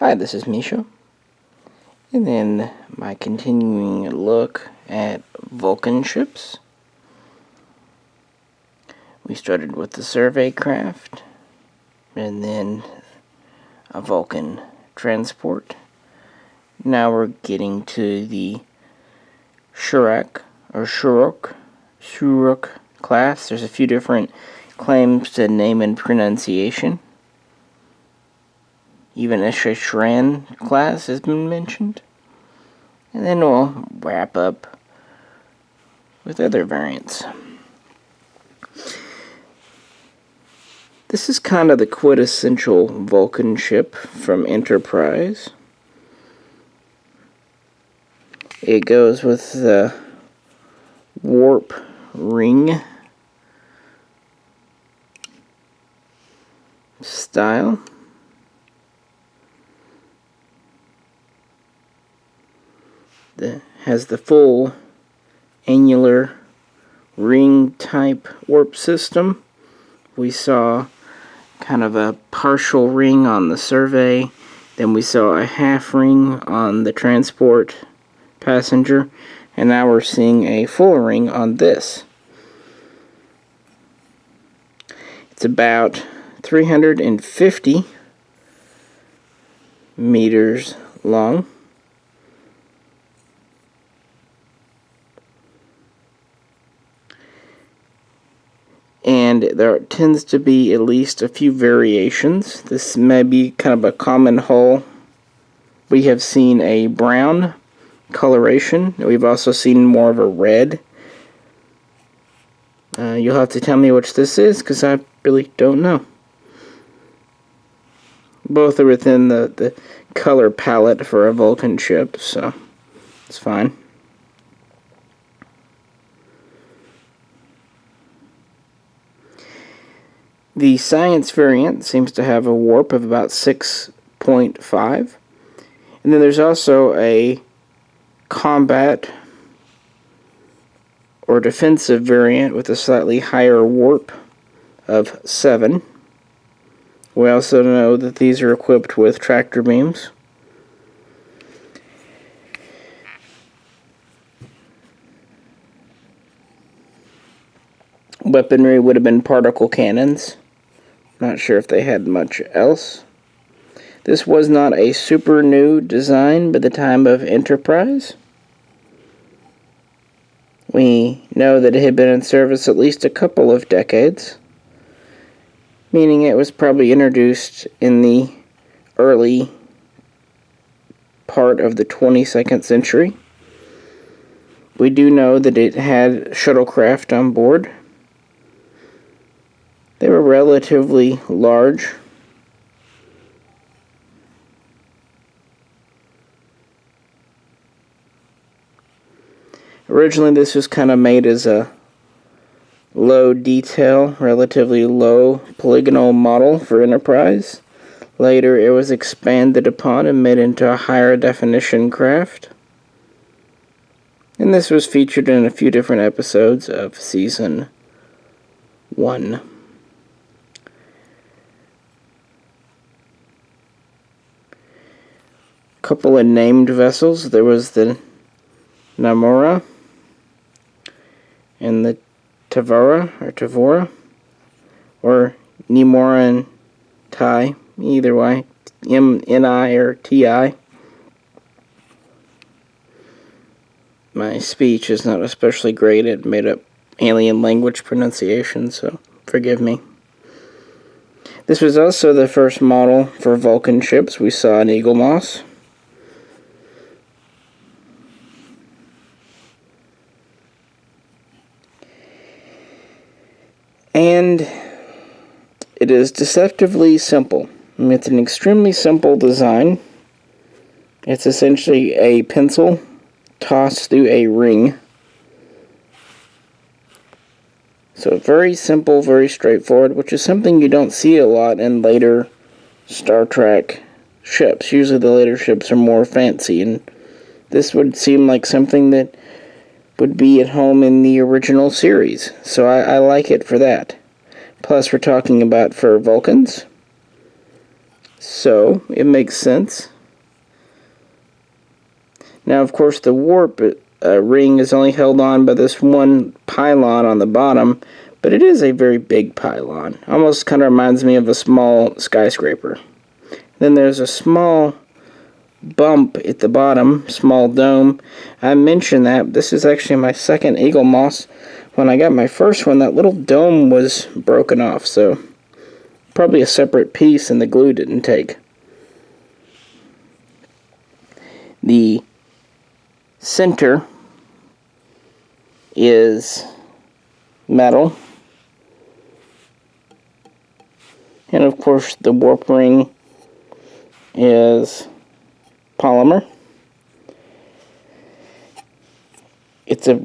Hi, this is Misha, and then my continuing look at Vulcan ships. We started with the survey craft, and then a Vulcan transport. Now we're getting to the Surak, or Suurok class. There's a few different claims to name and pronunciation. Even a Shran class has been mentioned. And then we'll wrap up with other variants. This is kind of the quintessential Vulcan ship from Enterprise. It goes with the warp ring style. Has the full annular ring type warp system. We saw kind of a partial ring on the survey, then we saw a half ring on the transport passenger, and now we're seeing a full ring on this. It's about 350 meters long. And there tends to be at least a few variations. This may be kind of a common hull. We have seen a brown coloration. We've also seen more of a red. You'll have to tell me which this is, because I really don't know. Both are within the color palette for a Vulcan ship, so it's fine. The science variant seems to have a warp of about 6.5. And then there's also a combat or defensive variant with a slightly higher warp of 7. We also know that these are equipped with tractor beams. Weaponry would have been particle cannons. Not sure if they had much else. This was not a super new design by the time of Enterprise. We know that it had been in service at least a couple of decades, meaning it was probably introduced in the early part of the 22nd century. We do know that it had shuttlecraft on board. They were relatively large. Originally, this was kind of made as a low detail, relatively low polygonal model for Enterprise. Later, it was expanded upon and made into a higher definition craft. And this was featured in a few different episodes of Season 1. Couple of named vessels. There was the Namora and the Tavora, or Nemora and Tai, either way, M-N-I or T-I. My speech is not especially great at made-up alien language pronunciation, so forgive me. This was also the first model for Vulcan ships. We saw an Eagle Moss. And it is deceptively simple. I mean, it's an extremely simple design. It's essentially a pencil tossed through a ring. So very simple, very straightforward, which is something you don't see a lot in later Star Trek ships. Usually the later ships are more fancy, and this would seem like something that would be at home in the original series. So I like it for that. Plus, we're talking about for Vulcans. So, it makes sense. Now, of course, the warp ring is only held on by this one pylon on the bottom, but it is a very big pylon. Almost kind of reminds me of a small skyscraper. Then there's a small bump at the bottom, small dome. I mentioned that. This is actually my second Eagle Moss. When I got my first one, that little dome was broken off, so probably a separate piece and the glue didn't take. The center is metal, and of course the warp ring is polymer. It's a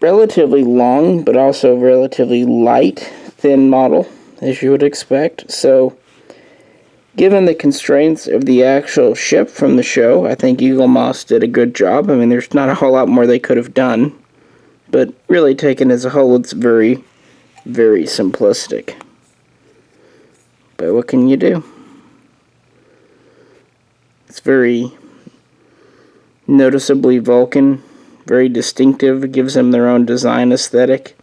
relatively long but also relatively light, thin model, as you would expect. So given the constraints of the actual ship from the show, I think Eagle Moss did a good job. I mean, there's not a whole lot more they could have done, but really taken as a whole, it's very, very simplistic. But what can you do? It's very noticeably Vulcan, very distinctive. It gives them their own design aesthetic,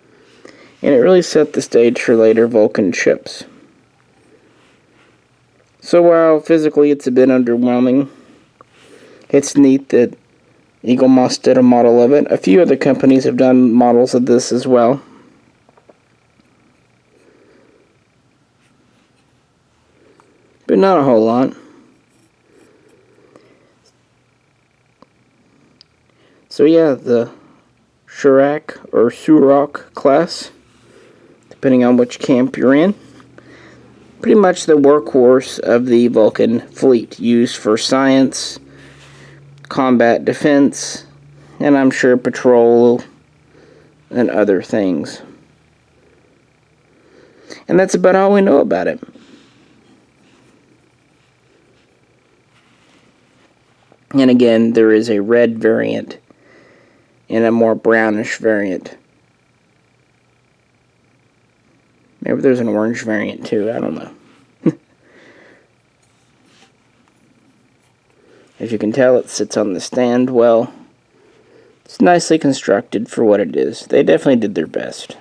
and it really set the stage for later Vulcan ships. So while physically it's a bit underwhelming, it's neat that Eagle Moss did a model of it. A few other companies have done models of this as well. But not a whole lot. So yeah, the Surak or Suurok class, depending on which camp you're in. Pretty much the workhorse of the Vulcan fleet, used for science, combat defense, and I'm sure patrol and other things. And that's about all we know about it. And again, there is a red variant and a more brownish variant. Maybe there's an orange variant too, I don't know. As you can tell, it sits on the stand well. It's nicely constructed for what it is. They definitely did their best.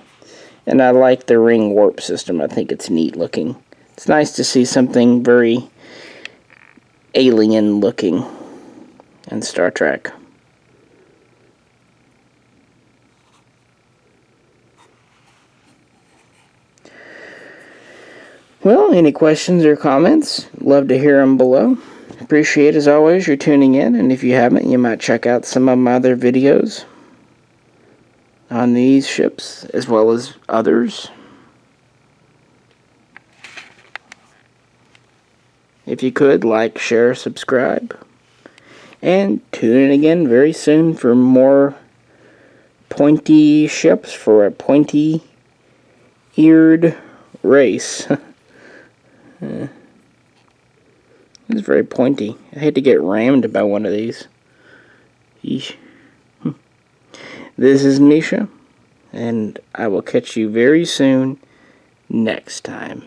And I like the ring warp system. I think it's neat looking. It's nice to see something very alien looking in Star Trek. Well, any questions or comments? Love to hear them below. Appreciate, as always, your tuning in, and if you haven't, you might check out some of my other videos on these ships, as well as others. If you could, like, share, subscribe, and tune in again very soon for more pointy ships for a pointy-eared race. It's very pointy. I hate to get rammed by one of these. Yeesh. This is Misha, and I will catch you very soon next time.